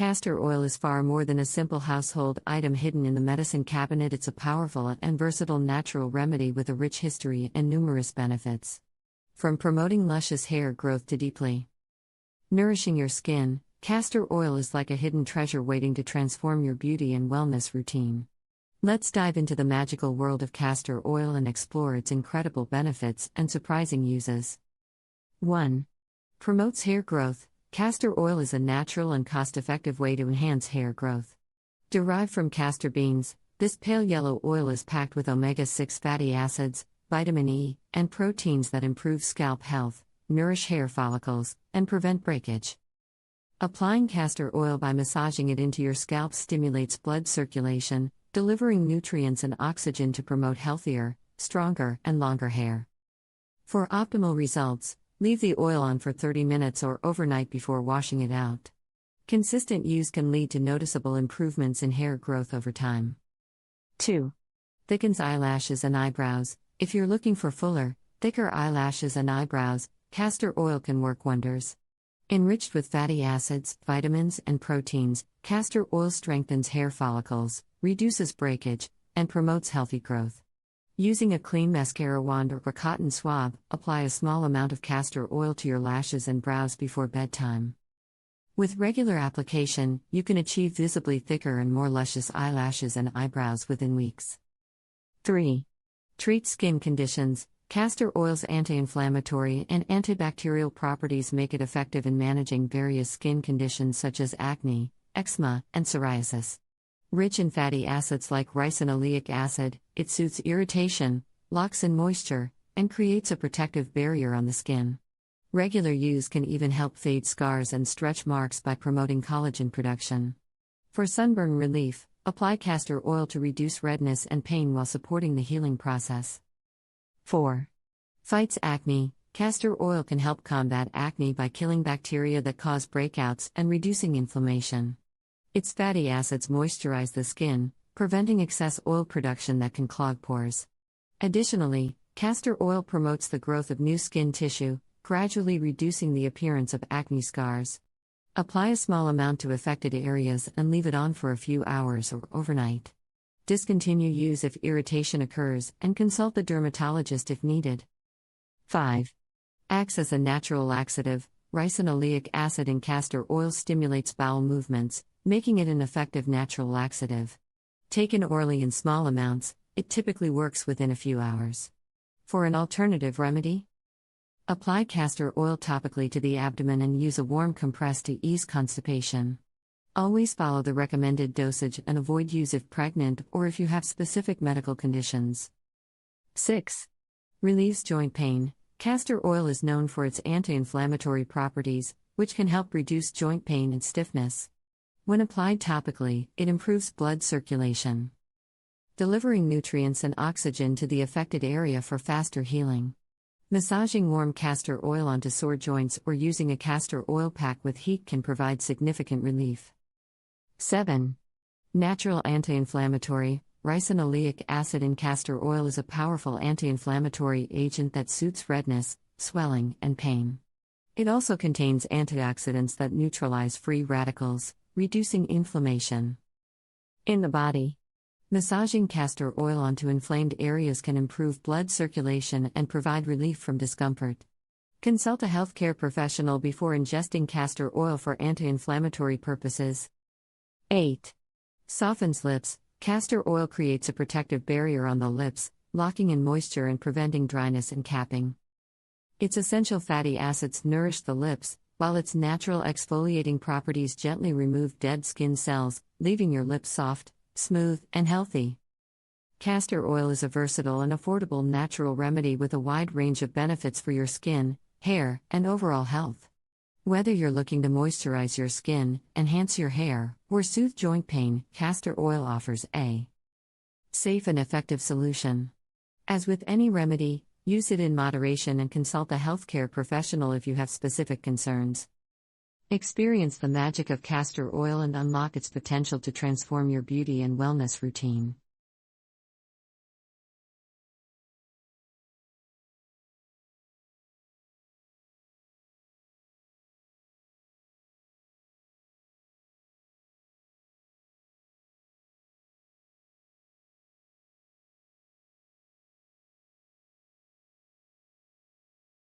Castor oil is far more than a simple household item hidden in the medicine cabinet. It's a powerful and versatile natural remedy with a rich history and numerous benefits. From promoting luscious hair growth to deeply nourishing your skin, castor oil is like a hidden treasure waiting to transform your beauty and wellness routine. Let's dive into the magical world of castor oil and explore its incredible benefits and surprising uses. 1. Promotes hair growth. Castor oil is a natural and cost-effective way to enhance hair growth. Derived from castor beans, this pale yellow oil is packed with omega-6 fatty acids, vitamin E, and proteins that improve scalp health, nourish hair follicles, and prevent breakage. Applying castor oil by massaging it into your scalp stimulates blood circulation, delivering nutrients and oxygen to promote healthier, stronger, and longer hair. For optimal results, leave the oil on for 30 minutes or overnight before washing it out. Consistent use can lead to noticeable improvements in hair growth over time. 2. Thickens eyelashes and eyebrows. If you're looking for fuller, thicker eyelashes and eyebrows, castor oil can work wonders. Enriched with fatty acids, vitamins, and proteins, castor oil strengthens hair follicles, reduces breakage, and promotes healthy growth. Using a clean mascara wand or a cotton swab, apply a small amount of castor oil to your lashes and brows before bedtime. With regular application, you can achieve visibly thicker and more luscious eyelashes and eyebrows within weeks. 3. Treats skin conditions. Castor oil's anti-inflammatory and antibacterial properties make it effective in managing various skin conditions such as acne, eczema, and psoriasis. Rich in fatty acids like ricinoleic acid, it soothes irritation, locks in moisture, and creates a protective barrier on the skin. Regular use can even help fade scars and stretch marks by promoting collagen production. For sunburn relief, apply castor oil to reduce redness and pain while supporting the healing process. 4. Fights acne. Castor oil can help combat acne by killing bacteria that cause breakouts and reducing inflammation. Its fatty acids moisturize the skin, preventing excess oil production that can clog pores. Additionally, castor oil promotes the growth of new skin tissue, gradually reducing the appearance of acne scars. Apply a small amount to affected areas and leave it on for a few hours or overnight. Discontinue use if irritation occurs and consult the dermatologist if needed. 5. Acts as a natural laxative. Ricinoleic acid in castor oil stimulates bowel movements, making it an effective natural laxative. Taken orally in small amounts, it typically works within a few hours. For an alternative remedy, apply castor oil topically to the abdomen and use a warm compress to ease constipation. Always follow the recommended dosage and avoid use if pregnant or if you have specific medical conditions. 6. Relieves joint pain. Castor oil is known for its anti-inflammatory properties, which can help reduce joint pain and stiffness. When applied topically, it improves blood circulation, delivering nutrients and oxygen to the affected area for faster healing. Massaging warm castor oil onto sore joints or using a castor oil pack with heat can provide significant relief. 7. Natural anti-inflammatory. Ricinoleic acid in castor oil is a powerful anti-inflammatory agent that soothes redness, swelling, and pain. It also contains antioxidants that neutralize free radicals, reducing inflammation in the body. Massaging castor oil onto inflamed areas can improve blood circulation and provide relief from discomfort. Consult a healthcare professional before ingesting castor oil for anti-inflammatory purposes. 8. Softens lips. Castor oil creates a protective barrier on the lips, locking in moisture and preventing dryness and capping. Its essential fatty acids nourish the lips, while its natural exfoliating properties gently remove dead skin cells, leaving your lips soft, smooth, and healthy. Castor oil is a versatile and affordable natural remedy with a wide range of benefits for your skin, hair, and overall health. Whether you're looking to moisturize your skin, enhance your hair, or soothe joint pain, castor oil offers a safe and effective solution. As with any remedy, use it in moderation and consult a healthcare professional if you have specific concerns. Experience the magic of castor oil and unlock its potential to transform your beauty and wellness routine.